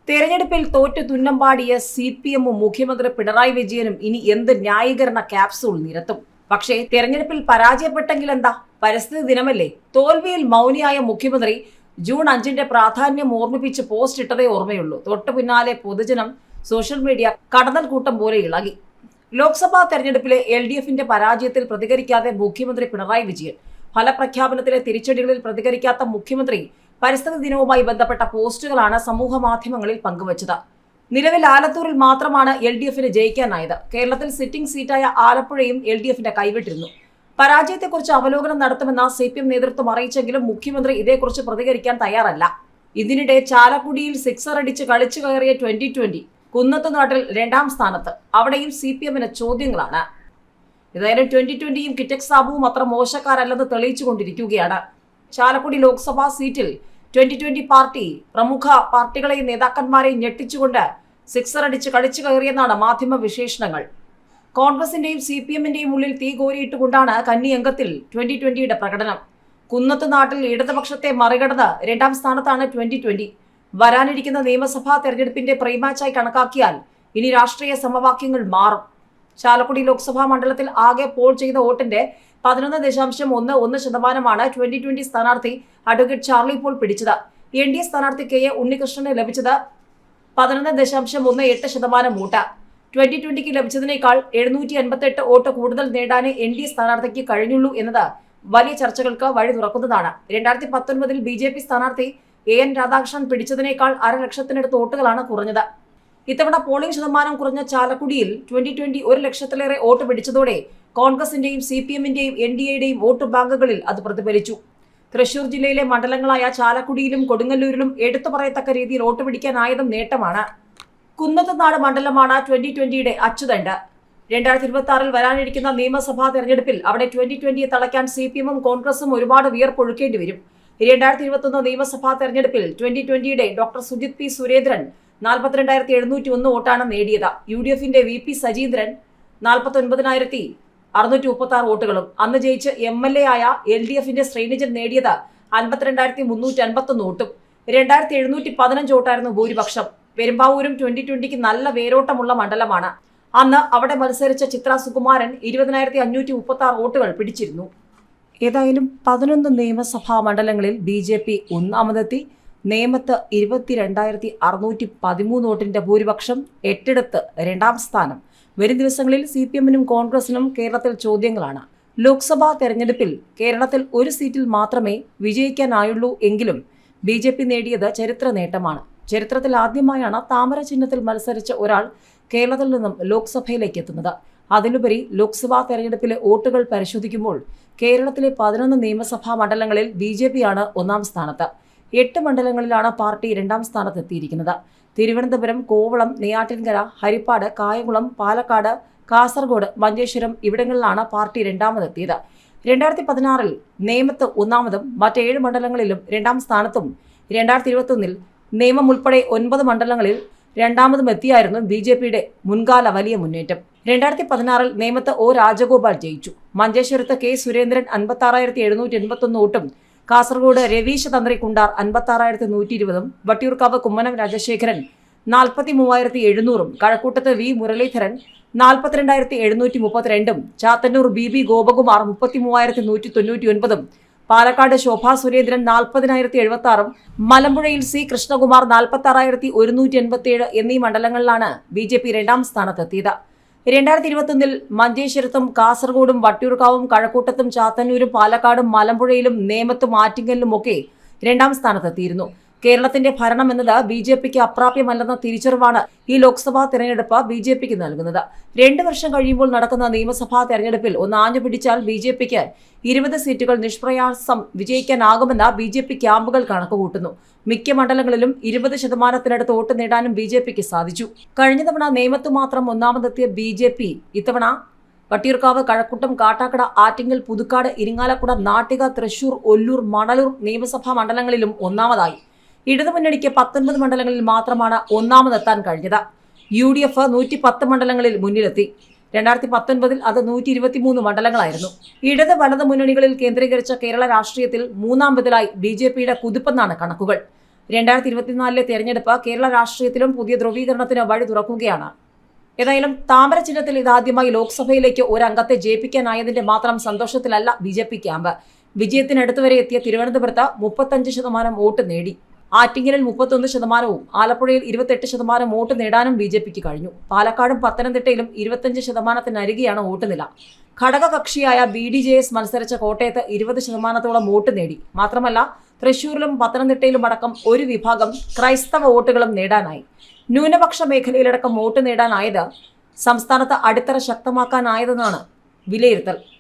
തെരഞ്ഞെടുപ്പിൽ തോറ്റു തുന്നമ്പാടിയ CPM-ഉം മുഖ്യമന്ത്രി പിണറായി വിജയനും ഇനി എന്ത് ന്യായീകരണ ക്യാപ്സൂൾ നിരത്തും? പക്ഷേ തെരഞ്ഞെടുപ്പിൽ പരാജയപ്പെട്ടെങ്കിൽ എന്താ? പരിസ്ഥിതി ദിനമല്ലേ? തോൽവിയിൽ മൗനിയായ മുഖ്യമന്ത്രി ജൂൺ 5-ന്റെ പ്രാധാന്യം ഓർമ്മിപ്പിച്ച് പോസ്റ്റ് ഇട്ടതേ ഓർമ്മയുള്ളൂ. തൊട്ടു പിന്നാലെ പൊതുജനം സോഷ്യൽ മീഡിയ കടന്നൽ കൂട്ടം പോലെ ഇളകി. ലോക്സഭാ തെരഞ്ഞെടുപ്പിലെ LDF-ന്റെ പരാജയത്തിൽ പ്രതികരിക്കാതെ മുഖ്യമന്ത്രി പിണറായി വിജയൻ. ഫലപ്രഖ്യാപനത്തിലെ തിരിച്ചടികളിൽ പ്രതികരിക്കാത്ത മുഖ്യമന്ത്രി പരിസ്ഥിതി ദിനവുമായി ബന്ധപ്പെട്ട പോസ്റ്റുകളാണ് സമൂഹ മാധ്യമങ്ങളിൽ പങ്കുവച്ചത്. നിലവിൽ ആലത്തൂരിൽ മാത്രമാണ് LDF-ന് ജയിക്കാനായത്. കേരളത്തിൽ സിറ്റിംഗ് സീറ്റായ ആലപ്പുഴയും LDF-ന്റെ കൈവിട്ടിരുന്നു. പരാജയത്തെക്കുറിച്ച് അവലോകനം നടത്തുമെന്ന് CPM നേതൃത്വം അറിയിച്ചെങ്കിലും മുഖ്യമന്ത്രി ഇതേക്കുറിച്ച് പ്രതികരിക്കാൻ തയ്യാറല്ല. ഇതിനിടെ ചാലക്കുടിയിൽ സിക്സർ അടിച്ച് കളിച്ചു കയറിയ 2020 കുന്നത്തുനാട്ടിൽ 2ാം സ്ഥാനത്ത്. അവിടെയും CPM-ന് ചോദ്യങ്ങളാണ്. ഏതായാലും 2020യും കിറ്റക്സ് സാബുവും അത്ര മോശക്കാരല്ലെന്ന് തെളിയിച്ചുകൊണ്ടിരിക്കുകയാണ്. ചാലക്കുടി ലോക്സഭാ സീറ്റിൽ 2020 പാർട്ടി പ്രമുഖ പാർട്ടികളെയും നേതാക്കന്മാരെയും ഞെട്ടിച്ചുകൊണ്ട് സിക്സർ അടിച്ച് കളിച്ചു കയറിയെന്നാണ് മാധ്യമ വിശേഷണങ്ങൾ. കോൺഗ്രസിന്റെയും CPM-ന്റെയും ഉള്ളിൽ തീ കോരിയിട്ടുകൊണ്ടാണ് കന്നി അംഗത്തിൽ 2020യുടെ പ്രകടനം. കുന്നത്തുനാട്ടിൽ ഇടതുപക്ഷത്തെ മറികടന്ന് 2ാം സ്ഥാനത്താണ് 2020. വരാനിരിക്കുന്ന നിയമസഭാ തെരഞ്ഞെടുപ്പിന്റെ പ്രീമാച്ചായി കണക്കാക്കിയാൽ ഇനി രാഷ്ട്രീയ സമവാക്യങ്ങൾ മാറും. ചാലക്കുടി ലോക്സഭാ മണ്ഡലത്തിൽ ആകെ പോൾ ചെയ്ത വോട്ടിന്റെ 11.11% 2020 സ്ഥാനാർത്ഥി അഡ്വക്കേറ്റ് ചാർലി പോൾ പിടിച്ചത്. NDA സ്ഥാനാർത്ഥി KA ഉണ്ണികൃഷ്ണന് ലഭിച്ചത് 11.18% വോട്ട്. 2020ക്ക് ലഭിച്ചതിനേക്കാൾ 758 വോട്ട് കൂടുതൽ നേടാനേ NDA സ്ഥാനാർത്ഥിക്ക് കഴിഞ്ഞുള്ളൂ എന്നത് വലിയ ചർച്ചകൾക്ക് വഴി തുറക്കുന്നതാണ്. 2019 BJP സ്ഥാനാർത്ഥി AN രാധാകൃഷ്ണൻ പിടിച്ചതിനേക്കാൾ 500,000-ത്തിനടുത്ത് വോട്ടുകളാണ് കുറഞ്ഞത്. ഇത്തവണ പോളിംഗ് ശതമാനം കുറഞ്ഞ ചാലക്കുടിയിൽ 2020 1 ലക്ഷത്തിലേറെ വോട്ട് പിടിച്ചതോടെ കോൺഗ്രസിന്റെയും CPM-ന്റെയും NDAയുടെയും വോട്ട് ബാങ്കുകളിൽ അത് പ്രതിഫലിച്ചു. തൃശൂർ ജില്ലയിലെ മണ്ഡലങ്ങളായ ചാലക്കുടിയിലും കൊടുങ്ങല്ലൂരിലും എടുത്തു പറയത്തക്ക രീതിയിൽ വോട്ട് പിടിക്കാനായതും നേട്ടമാണ്. കുന്നത്തുനാട് മണ്ഡലമാണ് 2020യുടെ അച്ചുതണ്ട്. 2026-ൽ വരാനിരിക്കുന്ന നിയമസഭാ തെരഞ്ഞെടുപ്പിൽ അവിടെ 2020യെ തളയ്ക്കാൻ CPM-ഉം കോൺഗ്രസും ഒരുപാട് വിയർപ്പൊഴുക്കേണ്ടി വരും. 2021 നിയമസഭാ തെരഞ്ഞെടുപ്പിൽ 2020യുടെ ഡോക്ടർ സുജിത് P. സുരേന്ദ്രൻ 42,701 വോട്ടാണ് നേടിയത്. UDF-ന്റെ VP സജീന്ദ്രൻ 49,636 വോട്ടുകളും അന്ന് ജയിച്ച് MLA ആയ LDF-ന്റെ ശ്രീനിജൻ നേടിയത് 52,351 വോട്ടും. 2,715 വോട്ടായിരുന്നു ഭൂരിപക്ഷം. പെരുമ്പാവൂരും 2020ക്ക് നല്ല വേരോട്ടമുള്ള മണ്ഡലമാണ്. അന്ന് അവിടെ മത്സരിച്ച ചിത്ര സുകുമാരൻ 20,536 വോട്ടുകൾ പിടിച്ചിരുന്നു. ഏതായാലും 11 നിയമസഭാ മണ്ഡലങ്ങളിൽ BJP ഒന്നാമതെത്തി. നേമത്ത് 22,613 വോട്ടിന്റെ ഭൂരിപക്ഷം, 8ഇടത്ത് 2ാം സ്ഥാനം. വരും ദിവസങ്ങളിൽ CPM-നും കോൺഗ്രസിനും കേരളത്തിൽ ചോദ്യങ്ങളാണ്. ലോക്സഭാ തെരഞ്ഞെടുപ്പിൽ കേരളത്തിൽ ഒരു സീറ്റിൽ മാത്രമേ വിജയിക്കാനായുള്ളൂ എങ്കിലും BJP നേടിയത് ചരിത്ര നേട്ടമാണ്. ചരിത്രത്തിൽ ആദ്യമായാണ് താമര ചിഹ്നത്തിൽ മത്സരിച്ച ഒരാൾ കേരളത്തിൽ നിന്നും ലോക്സഭയിലേക്ക് എത്തുന്നത്. അതിലുപരി ലോക്സഭാ തെരഞ്ഞെടുപ്പിലെ വോട്ടുകൾ പരിശോധിക്കുമ്പോൾ കേരളത്തിലെ 11 നിയമസഭാ മണ്ഡലങ്ങളിൽ BJP-യാണ് 1ാം സ്ഥാനത്ത്. 8 മണ്ഡലങ്ങളിലാണ് പാർട്ടി 2ാം സ്ഥാനത്തെത്തിയിരിക്കുന്നത്. തിരുവനന്തപുരം, കോവളം, നെയ്യാറ്റിൻകര, ഹരിപ്പാട്, കായംകുളം, പാലക്കാട്, കാസർഗോഡ്, മഞ്ചേശ്വരം ഇവിടങ്ങളിലാണ് പാർട്ടി 2ാമതെത്തിയത്. 2016-ൽ നേമത്ത് 1ാമതും മറ്റ് 7 മണ്ഡലങ്ങളിലും 2ാം സ്ഥാനത്തും 2021-ൽ നേമം ഉൾപ്പെടെ 9 മണ്ഡലങ്ങളിൽ 2ാമതും എത്തിയായിരുന്നു BJP-യുടെ മുൻകാല വലിയ മുന്നേറ്റം. 2016-ൽ നേമത്ത് O. രാജഗോപാൽ ജയിച്ചു. മഞ്ചേശ്വരത്ത് K. സുരേന്ദ്രൻ 56,781 വോട്ടും, കാസർഗോഡ് രവീശ് തന്ത്രി Kundar 56,120-ഉം, Vattiyoorkavu Kummanam Rajasekharan 43,700-ഉം, കഴക്കൂട്ടത്ത് V. Muraleedharan 42,732-ഉം, Chathannoor BB Gopakumar 33,199-ഉം, Palakkad Shobha Surendran 40,076-ഉം, മലമ്പുഴയിൽ C. Krishnakumar 46,187 എന്നീ മണ്ഡലങ്ങളിലാണ് BJP 2ാം സ്ഥാനത്തെത്തിയത്. 2021-ൽ മഞ്ചേശ്വരത്തും കാസർഗോഡും വട്ടിയൂർക്കാവും കഴക്കൂട്ടത്തും ചാത്തന്നൂരും പാലക്കാടും മലമ്പുഴയിലും നേമത്തും ആറ്റിങ്ങലിലുമൊക്കെ 2ാം സ്ഥാനത്തെത്തിയിരുന്നു. കേരളത്തിന്റെ ഭരണം എന്നത് BJP-ക്ക് അപ്രാപ്യമല്ലെന്ന തിരിച്ചറിവാണ് ഈ ലോക്സഭാ തെരഞ്ഞെടുപ്പ് BJP-ക്ക് നൽകുന്നത്. 2 വർഷം കഴിയുമ്പോൾ നടക്കുന്ന നിയമസഭാ തെരഞ്ഞെടുപ്പിൽ ഒന്ന് ആഞ്ഞു പിടിച്ചാൽ BJP-ക്ക് 20 സീറ്റുകൾ നിഷ്പ്രയാസം വിജയിക്കാനാകുമെന്ന് BJP ക്യാമ്പുകൾ കണക്കുകൂട്ടുന്നു. മിക്ക മണ്ഡലങ്ങളിലും 20%-നടുത്ത് വോട്ട് നേടാനും BJP-ക്ക് സാധിച്ചു. കഴിഞ്ഞ തവണ നേമത്ത് മാത്രം 1ാമതെത്തിയ BJP ഇത്തവണ വട്ടിയൂർക്കാവ്, കഴക്കൂട്ടം, കാട്ടാക്കട, ആറ്റിങ്ങൽ, പുതുക്കാട്, ഇരിങ്ങാലക്കുട, നാട്ടിക, തൃശൂർ, ഒല്ലൂർ, മണലൂർ നിയമസഭാ മണ്ഡലങ്ങളിലും 1ാമതായി. ഇടതുമുന്നണിക്ക് 19 മണ്ഡലങ്ങളിൽ മാത്രമാണ് 1ാമതെത്താൻ കഴിഞ്ഞത്. UDF 110 മണ്ഡലങ്ങളിൽ മുന്നിലെത്തി. 2019-ൽ അത് 123 മണ്ഡലങ്ങളായിരുന്നു. ഇടത് വലത് മുന്നണികളിൽ കേന്ദ്രീകരിച്ച കേരള രാഷ്ട്രീയത്തിൽ 3ാം ബദലായി BJP-യുടെ കുതിപ്പെന്നാണ് കണക്കുകൾ. 2024 തെരഞ്ഞെടുപ്പ് കേരള രാഷ്ട്രീയത്തിലും പുതിയ ധ്രുവീകരണത്തിന് വഴി തുറക്കുകയാണ്. ഏതായാലും താമര ചിഹ്നത്തിൽ ഇതാദ്യമായി ലോക്സഭയിലേക്ക് ഒരു അംഗത്തെ ജയിപ്പിക്കാനായതിന്റെ മാത്രം സന്തോഷത്തിലല്ല BJP ക്യാമ്പ്. വിജയത്തിനടുത്തുവരെ എത്തിയ തിരുവനന്തപുരത്ത് 35% വോട്ട് നേടി. ആറ്റിങ്ങലിൽ 31%, ആലപ്പുഴയിൽ 28% വോട്ട് നേടാനും BJPക്ക് കഴിഞ്ഞു. പാലക്കാടും പത്തനംതിട്ടയിലും 25%-നരികെയാണ് വോട്ട് നില. ഘടകകക്ഷിയായ BDJS മത്സരിച്ച കോട്ടയത്ത് 20%-ഓളം വോട്ട് നേടി. മാത്രമല്ല തൃശൂരിലും പത്തനംതിട്ടയിലും അടക്കം ഒരു വിഭാഗം ക്രൈസ്തവ വോട്ടുകളും നേടാനായി. ന്യൂനപക്ഷ മേഖലയിലടക്കം വോട്ട് നേടാനായത് സംസ്ഥാനത്ത് അടിത്തറ ശക്തമാക്കാനായതെന്നാണ് വിലയിരുത്തൽ.